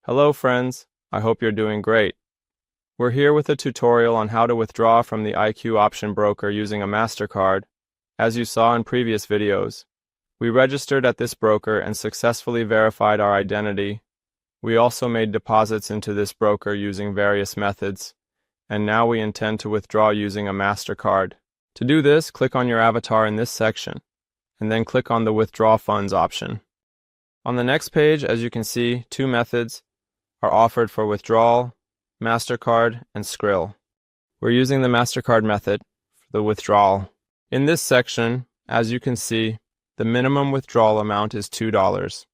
Hello friends, I hope you're doing great. We're here with a tutorial on how to withdraw from the IQ option broker using a MasterCard. As you saw in previous videos, we registered at this broker and successfully verified our identity. We also made deposits into this broker using various methods, and now we intend to withdraw using a MasterCard. To do this, click on your avatar in this section, and then click on the Withdraw Funds option. On the next page, as you can see, two methods are offered for withdrawal: MasterCard and skrill. We're using the MasterCard method for the withdrawal. In this section, as you can see, the minimum withdrawal amount is $2.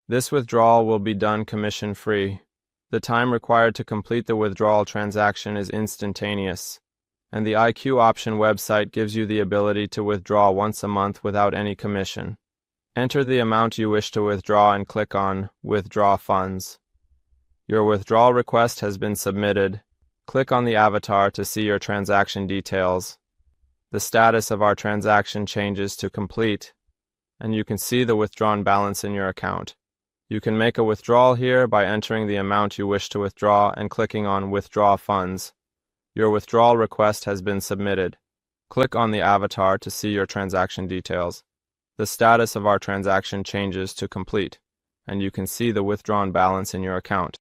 This withdrawal will be done commission-free. The time required to complete the withdrawal transaction is instantaneous, and the IQ option website gives you the ability to withdraw once a month without any commission. Enter the amount you wish to withdraw and click on Withdraw Funds. Your withdrawal request has been submitted. Click on the avatar to see your transaction details. The status of our transaction changes to complete, and you can see the withdrawn balance in your account. You can make a withdrawal here by entering the amount you wish to withdraw and clicking on Withdraw Funds. Your withdrawal request has been submitted. Click on the avatar to see your transaction details. The status of our transaction changes to complete, and you can see the withdrawn balance in your account.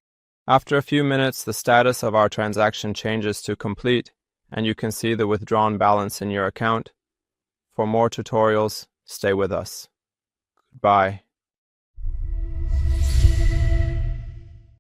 After a few minutes, the status of our transaction changes to complete, and you can see the withdrawn balance in your account. For more tutorials, stay with us. Goodbye.